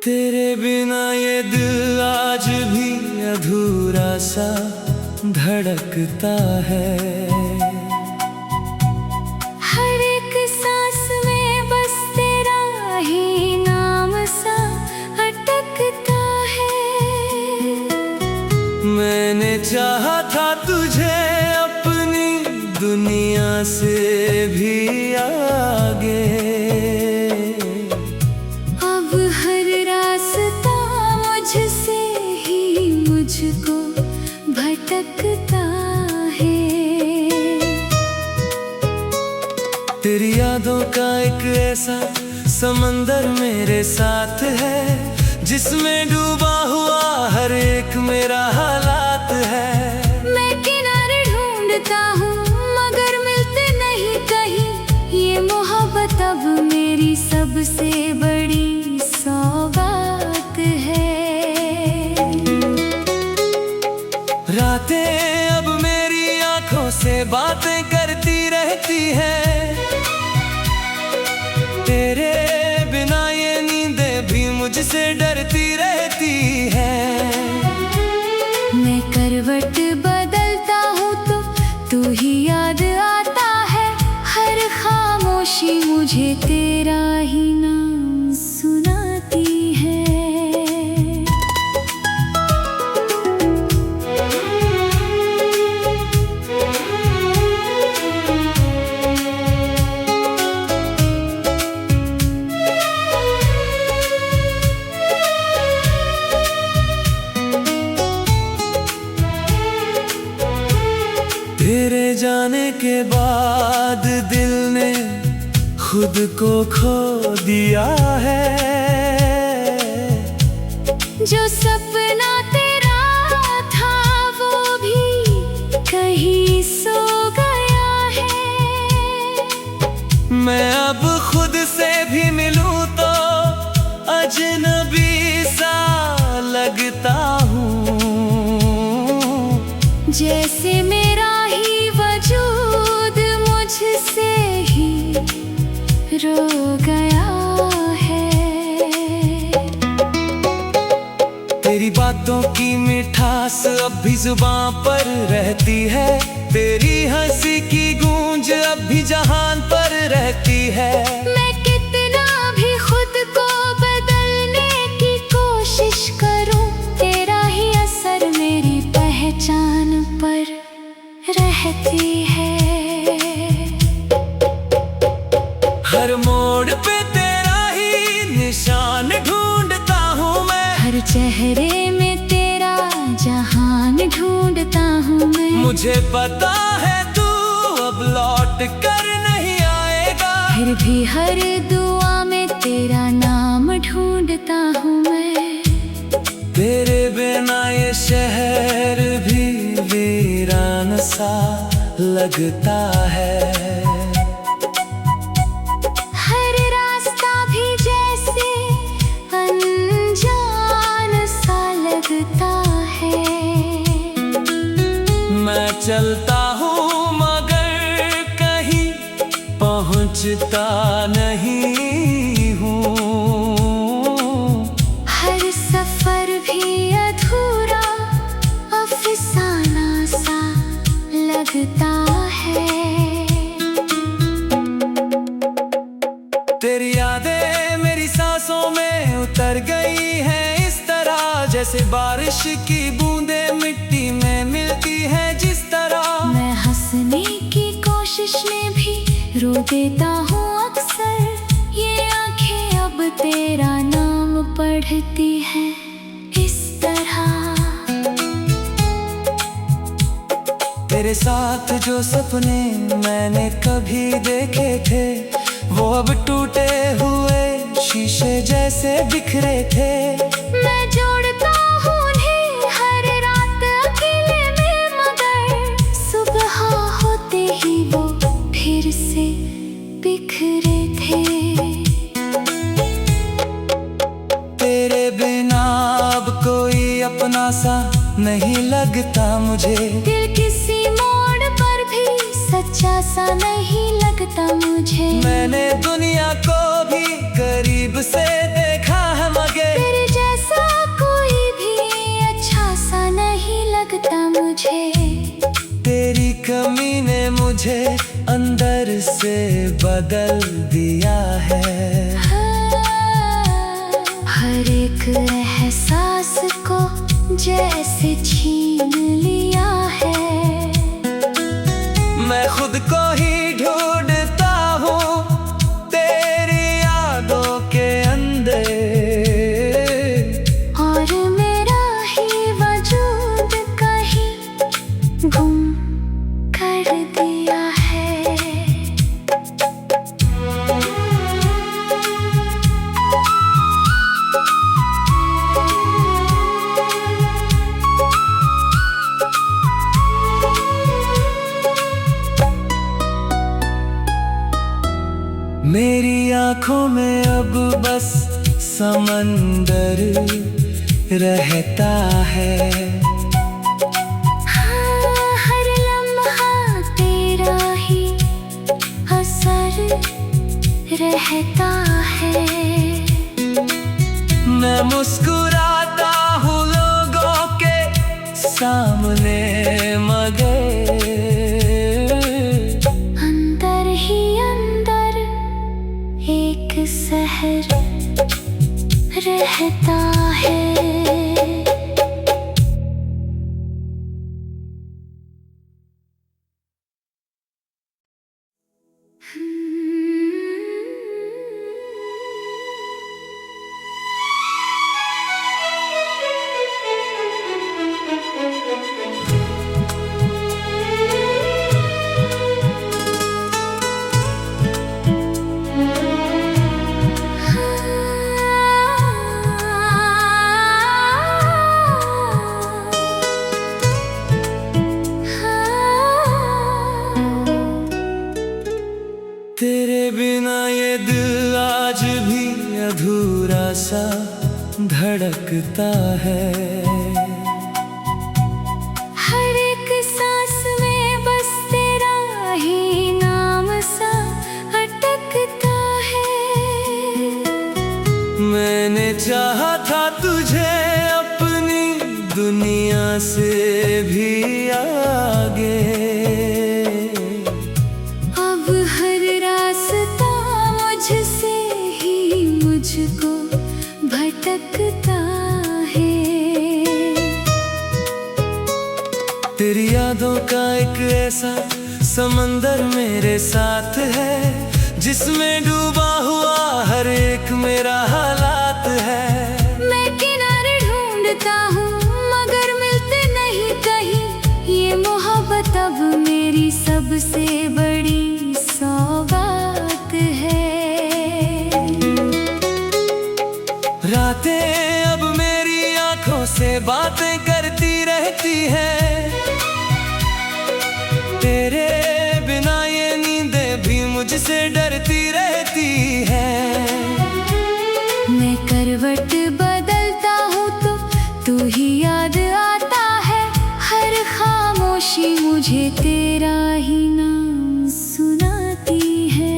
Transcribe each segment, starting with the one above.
तेरे बिना ये दिल आज भी अधूरा सा धड़कता है। हर एक सांस में बस तेरा ही नाम सा अटकता है। मैंने चाहा था तुझे अपनी दुनिया से भी आगे, अब हर रास्ता मुझसे ही मुझको भटकता है। तेरी यादों का एक ऐसा समंदर मेरे साथ है, जिसमें डूबा हुआ हर एक मेरा हालात है। मैं किनारे ढूंढता हूँ मगर मिलते नहीं कहीं, ये मोहब्बत अब मेरी सबसे बड़ी सौगात है। रातें अब मेरी आंखों से बातें करती रहती हैं, तेरे बिना ये नींदें भी मुझसे डरती रहती हैं। मैं करवट बदलता हूँ तो तू ही याद आता है, हर खामोशी मुझे तेरा ही नाम सुनाती है। तेरे जाने के बाद दिल ने खुद को खो दिया है। जो सपना तेरा था वो भी कहीं सो गया है। मैं अब खुद से भी मिलूं तो अजनबी सा लगता हूँ, जैसे मेरा ही वजूद मुझसे ही रो गया है। तेरी बातों की मिठास अब भी जुबां पर रहती है, तेरी हंसी की गूंज अब भी जहान पर रहती है। मैं कितना भी खुद को बदलने की कोशिश करूं, तेरा ही असर मेरी पहचान पर रहती है। हर मोड़ पे तेरा ही निशान ढूंढता हूँ मैं, हर चेहरे में तेरा जहान ढूंढता हूँ मैं। मुझे पता है तू अब लौट कर नहीं आएगा, फिर भी हर दुआ में तेरा नाम ढूंढता हूँ मैं। तेरे बिना ये शहर भी वीरान सा लगता है। हर रास्ता भी जैसे अनजान सा लगता है। मैं चलता हूँ मगर कहीं पहुँचता नहीं हूँ, हर सफर भी अधूरा अफसाना सा लगता है। तेरी यादें मेरी सांसों में उतर गई हैं इस तरह, जैसे बारिश की बूंदें मिट्टी में मिलती हैं जिस तरह। मैं हंसने की कोशिश में भी रो देता हूँ अक्सर, ये आंखें अब तेरा नाम पढ़ती हैं इस तरह। तेरे साथ जो सपने मैंने कभी देखे थे, वो अब टूटे हुए शीशे जैसे बिखरे थे। मैं जोड़ता हूँ उन्हें हर रात अकेले में, मगर सुबह होते ही वो फिर से बिखरे थे। तेरे बिना अब कोई अपना सा नहीं लगता मुझे, दिल किसी मोड़ पर भी सच्चा सा नहीं लगता मुझे। मैंने दुनिया को भी करीब से देखा है मगर से बदल दिया है। हर एक एहसास को जैसे छीन लिया है। मैं खुद को ही ढूंढता हूँ तेरी यादों के अंदर, और मेरा ही वजूद कहीं गुम कर दिया है। मेरी आँखों में अब बस समंदर रहता है। हर लम्हा तेरा ही असर रहता है। मैं मुस्कुराता हूँ लोगों के सामने, मगर अंदर ही अंदर एक सहर रहता है। तेरे बिना ये दिल आज भी अधूरा सा धड़कता है। हर एक सांस में बस तेरा ही नाम सा अटकता है। मैंने चाहा था तुझे अपनी दुनिया से भी आगे, अब हर रास्ता मुझसे ही मुझको भटकता है। तेरी यादों का एक ऐसा समंदर मेरे साथ है, जिसमें डूबा हुआ हर एक मेरा हालात है। मैं किनारे ढूंढता हूँ मगर मिलते नहीं कहीं। ये मोहब्बत अब मेरी सबसे बड़ी सौगात है। रातें अब मेरी आंखों से बातें करती रहती हैं। तेरे बिना ये नींदें भी मुझसे डरती रहती हैं। मैं करवट बदलता हूँ तो तू ही याद आता है। हर खामोशी मुझे तेरा ही नाम सुनाती है।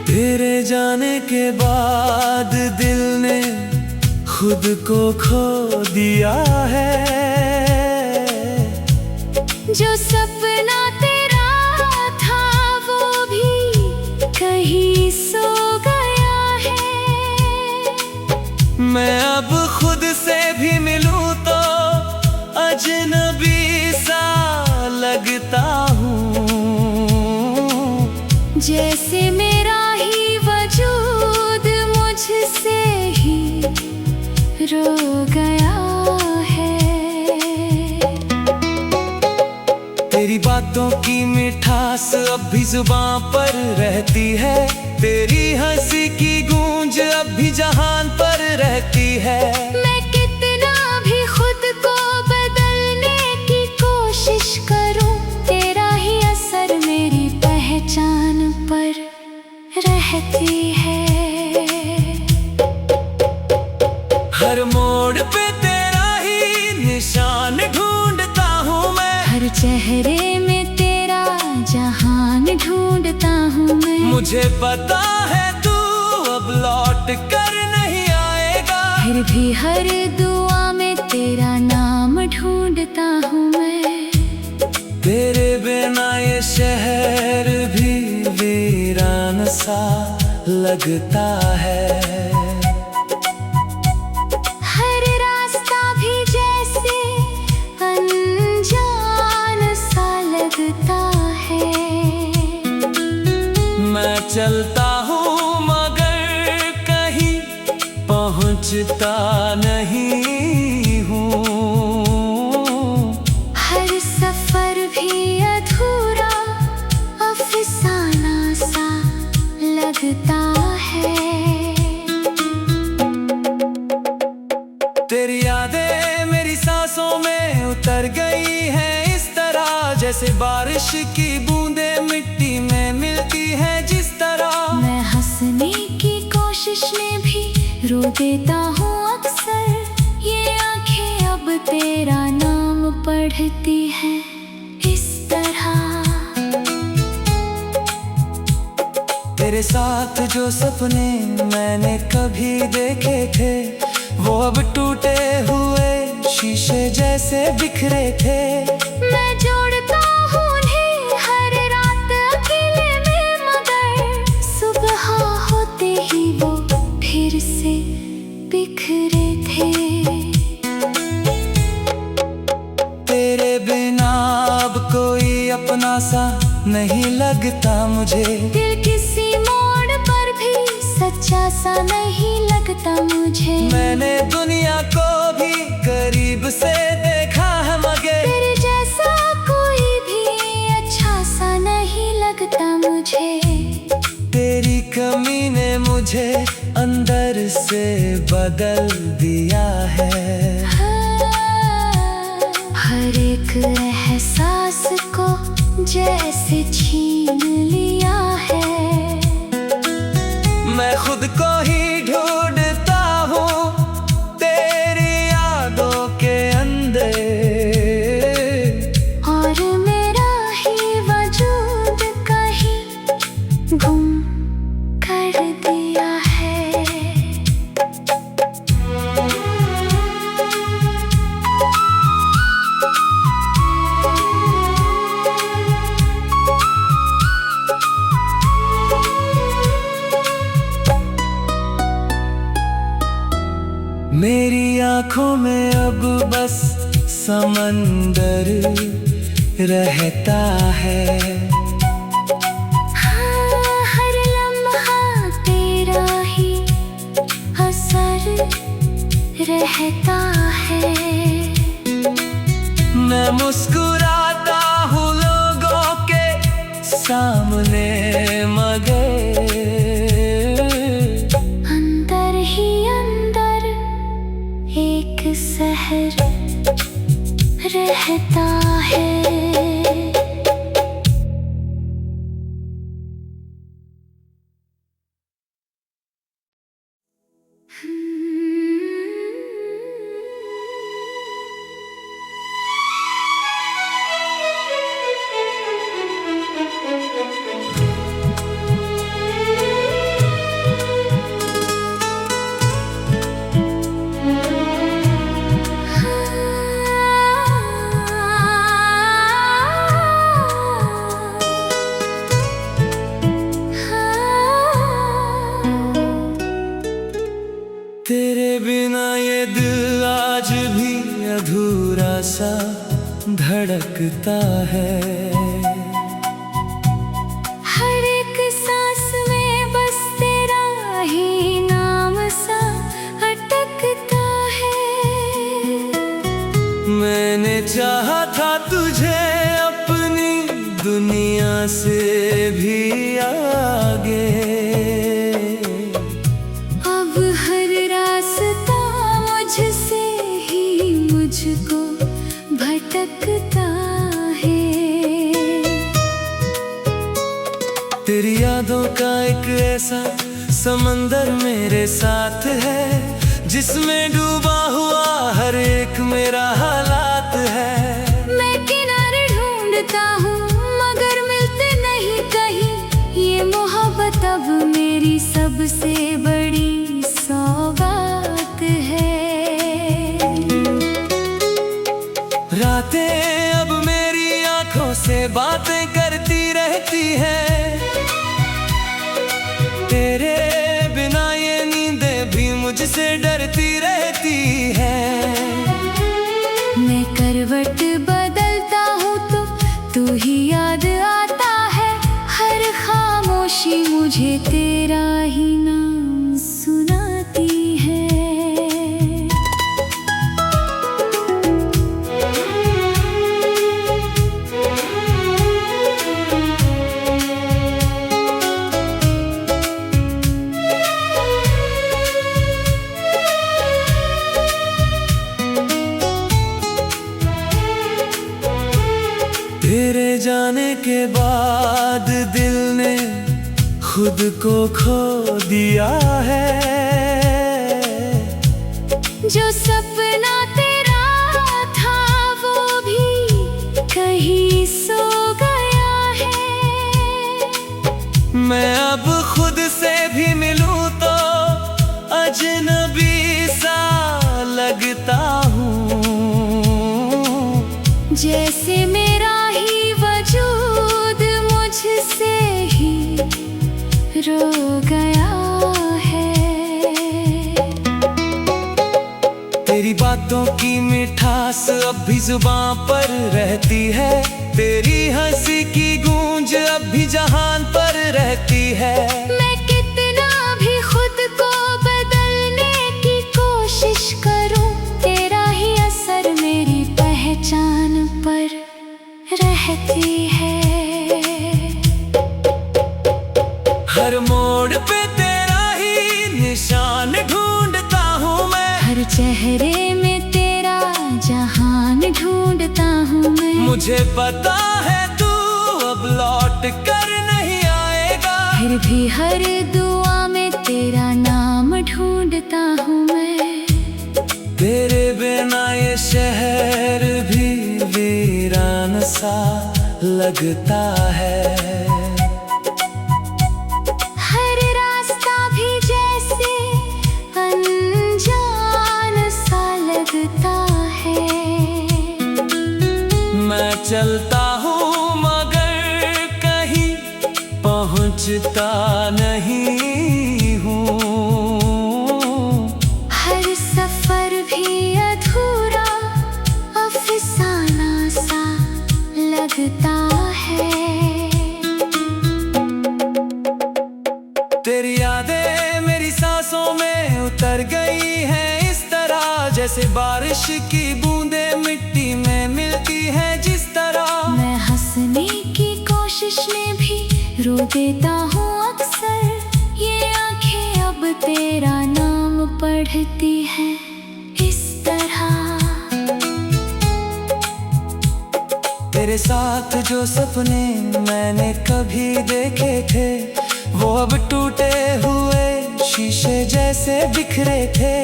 तेरे जाने के बाद दिल ने खुद को खो दिया है। जो सपना तेरा था वो भी कहीं सो गया है। मैं अब खुद से भी मिलूं तो अजनबी सा लगता हूँ, जैसे मेरा ही वजूद मुझसे ही रो गया है। तेरी बातों की मिठास अब भी जुबां पर रहती है। तेरी हंसी की गूंज अब भी जहान पर रहती है। मैं कितना भी खुद को बदलने की कोशिश करूं, तेरा ही असर मेरी पहचान पर रहती है। हर मोड़ पे तेरा ही निशान ढूंढ ढूंढता हूँ मैं। मुझे पता है तू अब लौट कर नहीं आएगा, फिर भी हर दुआ में तेरा नाम ढूंढता हूँ मैं। तेरे बिना ये शहर भी वीरान सा लगता है। हर रास्ता भी जैसे अनजान सा लगता है। मैं चलता हूँ मगर कहीं पहुँचता नहीं हूँ। हर सफर भी अधूरा अफसाना सा लगता है। तेरी यादें मेरी सांसों में उतर गई हैं इस तरह, जैसे बारिश की बूंदें मिट्टी में मिलती हैं जिस तरह। मैं हंसने की कोशिश में भी रो देता हूँ अक्सर। ये आंखें अब तेरा नाम पढ़ती हैं इस तरह। तेरे साथ जो सपने मैंने कभी देखे थे, वो अब टूटे हुए शीशे जैसे बिखरे थे। मैं जोड़ता हूँ उन्हें हर रात अकेले में, मगर सुबह होते ही वो फिर से बिखरे थे। तेरे बिना अब कोई अपना सा नहीं लगता मुझे। दिल किसी मोड़ पर भी सच्चा सा नहीं लगता मुझे। मैंने दुनिया को भी करीब से देखा है मगर तेरे जैसा कोई भी अच्छा सा नहीं लगता मुझे। तेरी कमी ने मुझे अंदर से बदल दिया है। हर एक एहसास को जैसे छीन लिया है। मैं खुद को ही ढूंढता हूँ तेरी यादों के अंदर, और मेरा ही वजूद कहीं गुम कर दिया है। मेरी आँखों में अब बस समंदर रहता है। हाँ, हर लम्हा तेरा ही असर रहता है। मैं मुस्कुराता हूँ लोगों के सामने मगर अंदर ही अंदर एक सहर रहता है। तेरे बिना ये दिल आज भी अधूरा सा धड़कता है। हर एक सांस में बस तेरा ही नाम सा अटकता है। मैंने चाहा था तुझे अपनी दुनिया से भी आगे, अब हर रास्ता मुझसे ही मुझको भटकता है। तेरी यादों का एक ऐसा समंदर मेरे साथ है, जिसमें डूबा हुआ हर एक मेरा हालात है। मैं किनारे ढूंढता हूँ मगर मिलते नहीं कहीं, तेरे बिना ये नींदें भी मुझसे डरती रहती है। मैं करवट बदलता हूँ तो तू ही याद आता है। हर खामोशी मुझे तेरा ही नाम सुनाती है। तेरे जाने के बाद दिल ने खुद को खो दिया है। जो सपना तेरा था वो भी कहीं सो गया है। मैं अब खुद से भी मिलूं तो अजनबी सा लगता हूँ। जैसे मेरा ही वजूद मुझसे ही रो गया है। तेरी बातों की मिठास अब भी जुबां पर रहती है। तेरी हंसी की गूंज अब भी जहान पर रहती है। मैं कितना भी खुद को बदलने की कोशिश करूं, तेरा ही असर मेरी पहचान पर रहती है। हर मोड़ पे तेरा ही निशान ढूंढता हूँ मैं। हर चेहरे में तेरा जहान ढूंढता हूँ मैं। मुझे पता है तू अब लौट कर नहीं आएगा। फिर भी हर दुआ में तेरा नाम ढूंढता हूँ मैं। तेरे बिना ये शहर भी वीरान सा लगता है। हर रास्ता भी जैसे अनजान सा लगता है। मैं चलता हूँ मगर कहीं पहुँचता नहीं हूँ। हर सफर भी अधूरा अफसाना सा लगता है। तेरी यादें मेरी सांसों में उतर गई हैं इस तरह, जैसे बारिश की बूंदें मिट्टी में मिलती हैं जिस तरह। मैं हंसने की कोशिश में भी रो देता हूँ अक्सर। ये आंखें अब तेरा नाम पढ़ती हैं इस तरह। तेरे साथ जो सपने मैंने कभी देखे थे वो अब टूटे हुए शीशे जैसे बिखरे थे।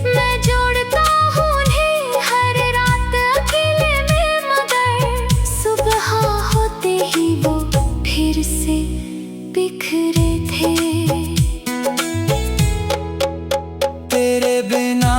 मैं जोड़ता हूँ उन्हें हर रात अकेले में, मगर सुबह होते ही वो फिर से बिखरे थे। तेरे बिना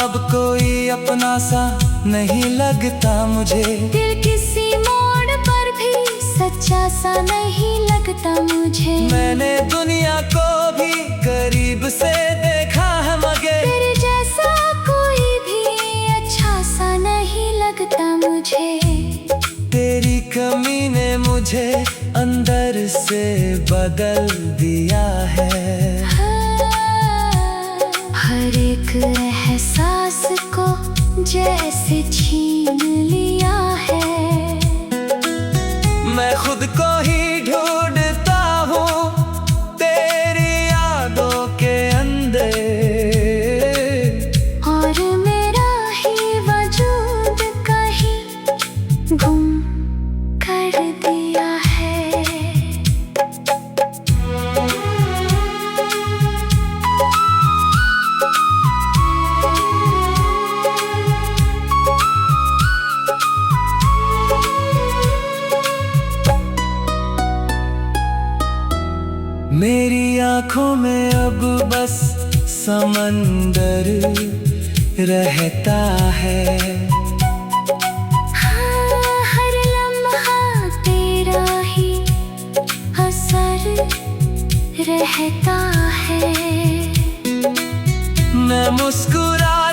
अब कोई अपना सा नहीं लगता मुझे। दिल किसी मोड़ पर भी सच्चा सा नहीं लगता मुझे। मैंने दुनिया को भी करीब से देखा है मगर तेरे जैसा कोई भी अच्छा सा नहीं लगता मुझे। तेरी कमी ने मुझे अंदर से बदल दिया है। हर एक एहसास को जैसे छीन लिया है। मैं खुद को ही ढूंढता हूँ तेरी यादों के अंदर। और मेरा ही वजूद कहीं गुम कर दिया है। मेरी आँखों में अब बस समंदर रहता है। हाँ, हर लम्हा तेरा ही असर रहता है। मैं मुस्कुरा